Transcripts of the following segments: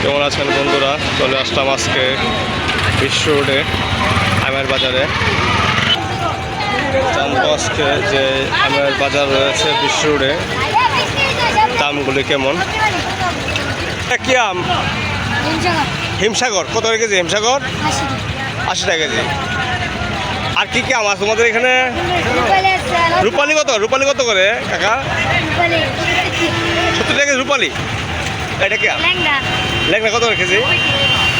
কেমন আছেন বন্ধুরা? চলে আসলাম আজকে বিশ্ব রোডে আমের বাজারে। জানবো আজকে যে আমের বাজার রয়েছে বিশ্ব রোডে, দামগুলি কেমন। কি আম? হিমসাগর। কত কেজি হিমসাগর? 80 টাকা কেজি। আর কি কি আম আছে তোমাদের এখানে? রূপালি কত? রূপালি কত করে কাকা? 70 টাকা কেজি রূপালি। এটা কি আম? ল্যাংড়া কত করে কেজি?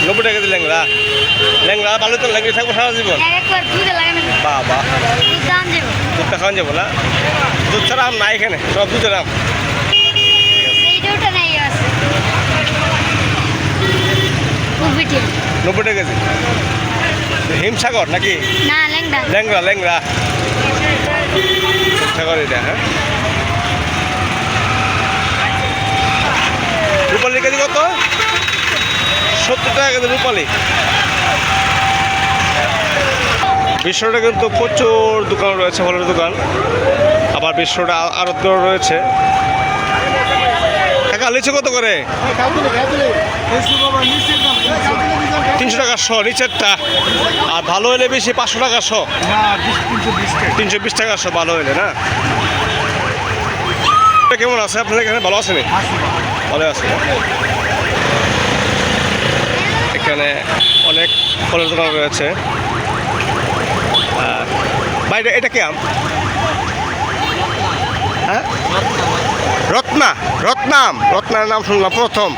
90 টাকা কেজি ল্যাংড়া। ল্যাংড়া ভালো তো, ল্যাংড়া থাকবো সারা জীবন। বাবা, দুধটা খাওয়ান যাবো না? দুধ ছাড়া আম নাই এখানে, সব দুধের আম। 90 টাকা কেজি। হিমসাগর নাকি? ল্যাংড়া ল্যাংড়া হিমসাগর এটা। হ্যাঁ, রূপালি কেজি কত? 70 টাকা কেজি রূপালি। বিশ্বটা কিন্তু প্রচুর দোকান রয়েছে, ফলের দোকান। আবার বিশ্বটা আরো রয়েছে। কাকা লিচু কত করে? 300 টাকা শ নিচেরটা। আর ভালো হলে বেশি 500 টাকা শ। 320 টাকা শ ভালো হলে না? কেমন আছে আপনাদের এখানে? ভালো আছে? ভালো আছে। এখানে অনেক ফলের দোকান রয়েছে। বাইরে এটা কি আম? হ্যাঁ, রত্নার নাম শুনলাম প্রথম।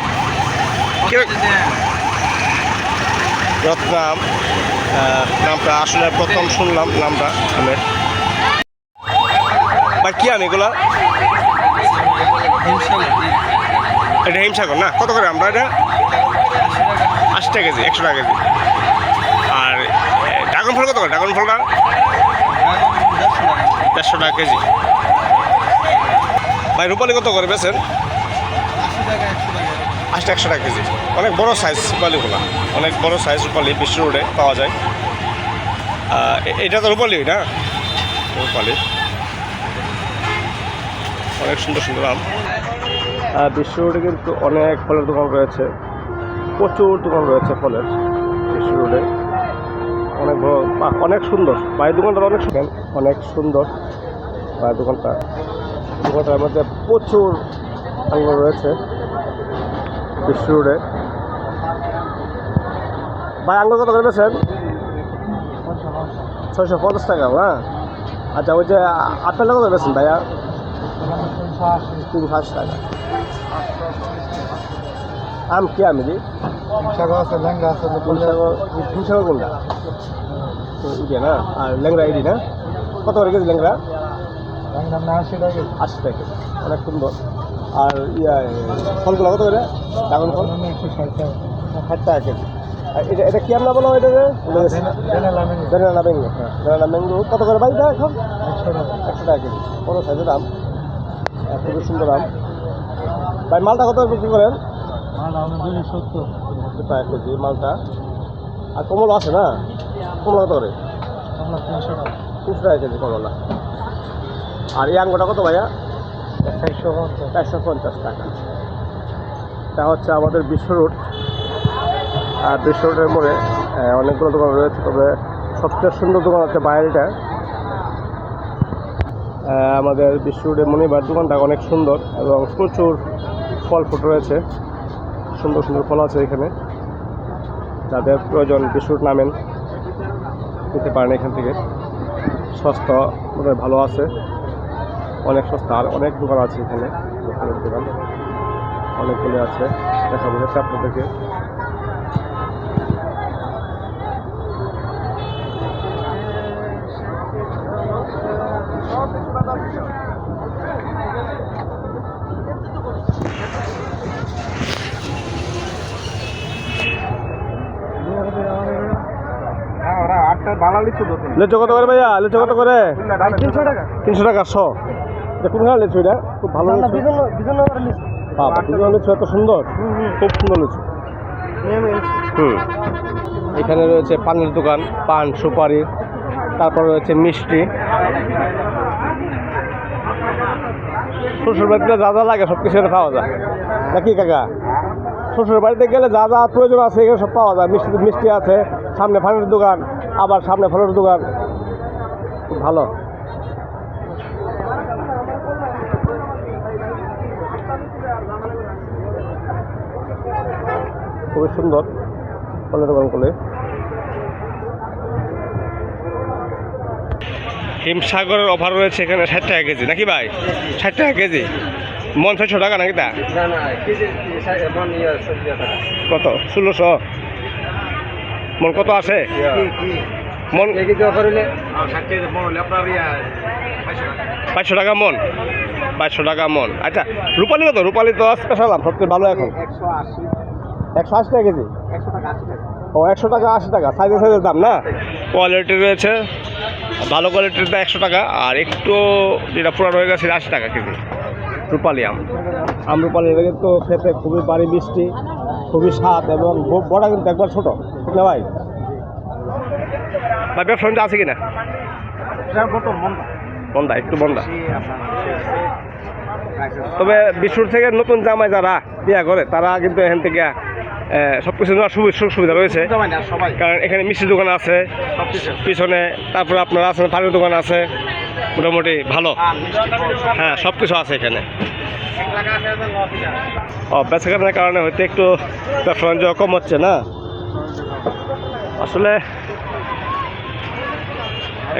রত্নাম নামটা আসলে প্রথম শুনলাম নামটা আমের। বা কি আম এগুলা? এটা হিমসাগর না? কত করে আমরা এটা? 80 টাকা কেজি, 100 টাকা কেজি। আর ড্রাগন ফল কত করে? ড্রাগন ফলটা 150 টাকা কেজি। ভাই রূপালি কত করে বেছেন? 80 100 টাকা কেজি। অনেক বড় সাইজ রূপালিগুলো, অনেক বড় সাইজ রূপালি বিশ্ব রোডে পাওয়া যায়। এটা তো রূপালি না? রূপালি অনেক সুন্দর সুন্দর আম। বিশ্ব রোডে কিন্তু অনেক ফলের দোকান রয়েছে, প্রচুর দোকান রয়েছে ফলের বিশ্ব রোডে। অনেক বড়, অনেক সুন্দর ভাই দোকানটা, অনেক সুন্দর ভাই দোকানটার মধ্যে প্রচুর আঙ্গুর রয়েছে বিশ্ব রোডে। ভাই আঙ্গুর কত করে বেছেন? 650 টাকা। হ্যাঁ, আচ্ছা ওই যে আপেল কত বেছেন ভাইয়া? 380 টাকা। আম কি আমি দি? হিমসাগর আছে, ল্যাংড়া আছে। হিমসাগর কোনটা? ইডি না? আর ল্যাংড়া ইডি না? কত করে কেজি ল্যাংড়া? 80 টাকা কেজি। 80 টাকা কেজি, অনেক সুন্দর। আর ফলগুলো কত করে? ড্রাগন ফল 60 টাকা কেজি। এটা কি আমরা বলো? এটা বেনানা ম্যাঙ্গো। হ্যাঁ, বেনানা ম্যাঙ্গো কত করে ভাই এটা এখন? 100 টাকা কেজি। বড় সাইজের দাম, খুবই সুন্দর দাম। ভাই মালটা কত বিক্রি করেন? 270 টাকা কেজি মালটা। আর কমলা আছে না? কমলা কত করে? 300 টাকা কেজি কমলা। আর এই আঙ্গুরটা কত ভাইয়া? 450 টাকা। এটা হচ্ছে আমাদের বিশ্ব রোড। আর বিশ্ব রোডের মোড়ে অনেকগুলো দোকান রয়েছে, তবে সবচেয়ে সুন্দর দোকান হচ্ছে বাইরেটা। আমাদের বিশ্ব রোডের মনিবার দোকানটা অনেক সুন্দর এবং প্রচুর ফল ফুট রয়েছে, সুন্দর সুন্দর ফল আছে এখানে। যাদের প্রয়োজন বিশ্ব রোড নামেন, নিতে পারেন এখান থেকে। সস্তা মনে ভালো আছে, অনেক সস্তা। আর অনেক দোকান আছে এখানে, দোকান অনেকগুলি আছে, দেখাবো আপনাদেরকে। লিচু কত করে ভাইয়া? লিচু কত করে? 300 টাকা শ। দেখুন হ্যাঁ, লিচু এটা খুব ভালো লিচু। লিচু এত সুন্দর, খুব সুন্দর লিচু। এখানে রয়েছে পানের দোকান, পান সুপারি, তারপর রয়েছে মিষ্টি। শ্বশুর বাড়িতে যা যা লাগে সব কিছু পাওয়া যায় নাকি কাকা? শ্বশুর বাড়িতে গেলে যা যা প্রয়োজন আছে এখানে সব পাওয়া যায়। মিষ্টি মিষ্টি আছে, সামনে ফানের দোকান, আবার সামনে ফলের দোকান, খুব ভালো। খুবই সুন্দর ফলের দোকান করলে। হিমসাগরের অফার রয়েছে এখানে 60 টাকা কেজি নাকি ভাই? 60 টাকা কেজি, মন 600 টাকা নাকি তা? কত? 1600 মন কত আছে? মন 500 টাকা মন, 500 টাকা মন। আচ্ছা রূপালি কত? রূপালি তো স্পেশাল আম, সবচেয়ে ভালো এখন 180 টাকা কেজি। ও 100 টাকা 80 টাকা, সাইজের সাইজের দাম না? কোয়ালিটি রয়েছে, ভালো কোয়ালিটির 100 টাকা, আর একটু যেটা পুরানো হয়ে গেছে 80 টাকা কেজি রূপালি আম। রূপালি এটা কিন্তু খেতে খুবই বাড়ি মিষ্টি, খুবই স্বাদ, এবং বড়া কিন্তু একবার ছোট, ঠিক না ভাই? ভাই ব্যবসা আছে কিনা? বন্ধা, একটু বন্ধা। তবে বিশুর থেকে নতুন জামাই যারা বিয়া করে তারা কিন্তু এখান থেকে সব কিছু নেওয়ার সুবিধা রয়েছে, কারণ এখানে মিষ্টির দোকান আছে পিছনে, তারপরে আপনার আছে পানির দোকান আছে, মোটামুটি ভালো। হ্যাঁ, সব কিছু আছে এখানে। ও বেচাকেনার কারণে হয়তো একটু ব্যবসা বাণিজ্য কম হচ্ছে না। আসলে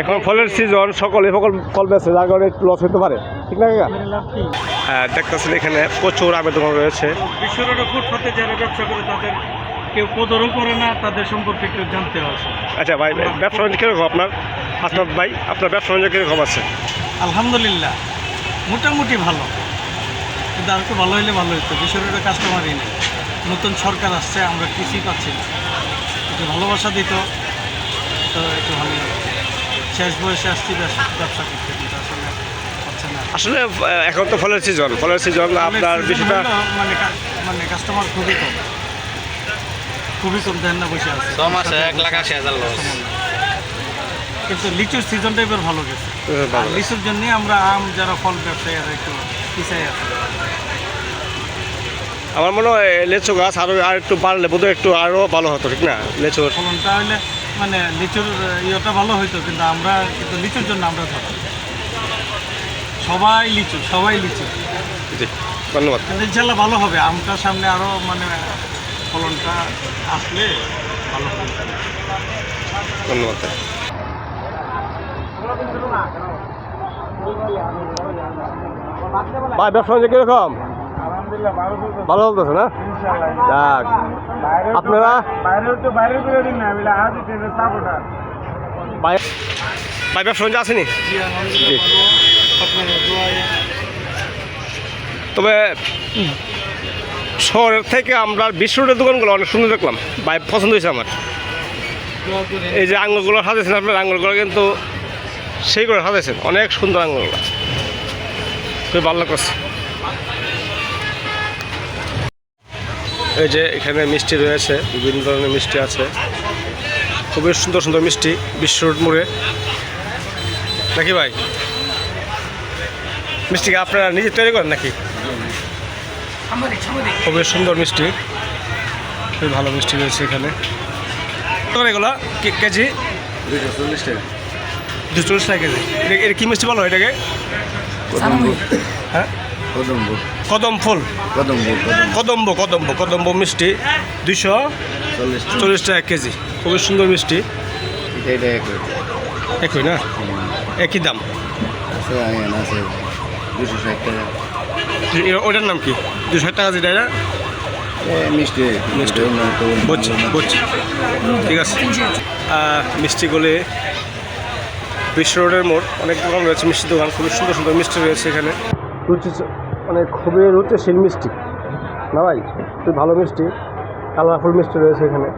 এখন ফলের সিজন, সকলে ফল বেছে, যার কারণে একটু লস হতে পারে, ঠিক না কাকা? হ্যাঁ, দেখতেছেন এখানে প্রচুর আমের দোকান রয়েছে। বিশ্বরোডে ফুটপাতে যারা ব্যবসা করে তাদের কেউ কদরও করে না, তাদের সম্পর্কে একটু জানতে হবে। আচ্ছা ভাই, ব্যবসা বাণিজ্য কীরকম আপনার? হাসনাত ভাই, আপনার ব্যবসা বাণিজ্য কীরকম আছে? আলহামদুলিল্লাহ মোটামুটি ভালো, কিন্তু আর একটু ভালো হলে ভালো হতো। বিশ্বরোডে কাস্টমারই নেই, নতুন সরকার আসছে, আমরা কিছুই পাচ্ছি না। একটু ভালোবাসা দিত তো একটু ভালো লাগতো। শেষ বয়সে আসছি ব্যবসা করতে, কিন্তু আসলে পাচ্ছে না। আসলে এখন তো ফলের সিজন আপনার বিষয়টা মানে কাস্টমার খুবই কম, দেন না, বসে আছে 1,80,000 লস। কিন্তু লিচুর সিজনটা এবার ভালো গেছে। লিচুর জন্য আমরা যারা ফল ব্যবসায়ী আর একটু পিছাই আছে। আমার মনে হয় লেচু গাছ আর একটু বাড়লে বোধহয় একটু আরও ভালো হতো, ঠিক না? লেচুর ফলনটা হলে মানে লিচুর ইয়েটা ভালো হইতো, কিন্তু লিচুর জন্য আমরা ধরো সবাই লিচু। জি, ধন্যবাদ। কিন্তু ইনশাল্লাহ ভালো হবে, আমটার সামনে আরও মানে ফলনটা আসলে ভালো হবে। ধন্যবাদ। ভাই ব্যবসা বাণিজ্য কিরকম? ভালো চলতেছে না? যাক, আপনারা ভাই ব্যবসা বাণিজ্য আসেনি? জি। তবে শহরের থেকে আমরা বিশ্ব রোডের দোকানগুলো অনেক সুন্দর দেখলাম, ভাই পছন্দ হয়েছে আমার। এই যে আঙুরগুলো সাজাইছেন আপনার, আঙুরগুলো কিন্তু সেই করে সাজাইছেন, অনেক সুন্দর আঙুরগুলো, খুবই ভালো লাগছে। এই যে এখানে মিষ্টি রয়েছে, বিভিন্ন ধরনের মিষ্টি আছে, খুবই সুন্দর সুন্দর মিষ্টি বিশ্ব রোড মোড়ে, নাকি ভাই? মিষ্টিকে আপনারা নিজে তৈরি করেন নাকি? খুবই সুন্দর মিষ্টি, খুবই ভালো মিষ্টি রয়েছে এখানে। এগুলো কেজি 240 টাকা। 240 টাকা কেজি। এটা কি মিষ্টি বলো এটাকে? হ্যাঁ, কদম ফুল, কদম্ব মিষ্টি 240 টাকা কেজি, খুবই সুন্দর মিষ্টি। একই না? একই দাম? 260 টাকা। ওটার নাম কি? 260 টাকা যেটা, এটা মিষ্টি বুঝছি, ঠিক আছে। মিষ্টিগুলি বিশ্ব রোডের মোড়, অনেক দোকান রয়েছে, মিষ্টি দোকান, খুবই সুন্দর সুন্দর মিষ্টি রয়েছে এখানে। মানে খুবই রুচিশীল মিষ্টি না ভাই, খুবই ভালো মিষ্টি, কালারফুল মিষ্টি রয়েছে এখানে,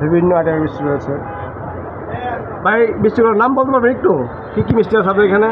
বিভিন্ন আইটেমের মিষ্টি রয়েছে। ভাই মিষ্টিগুলোর নাম বলতে পারবেন একটু? কী কী মিষ্টি আছে আপনার এখানে?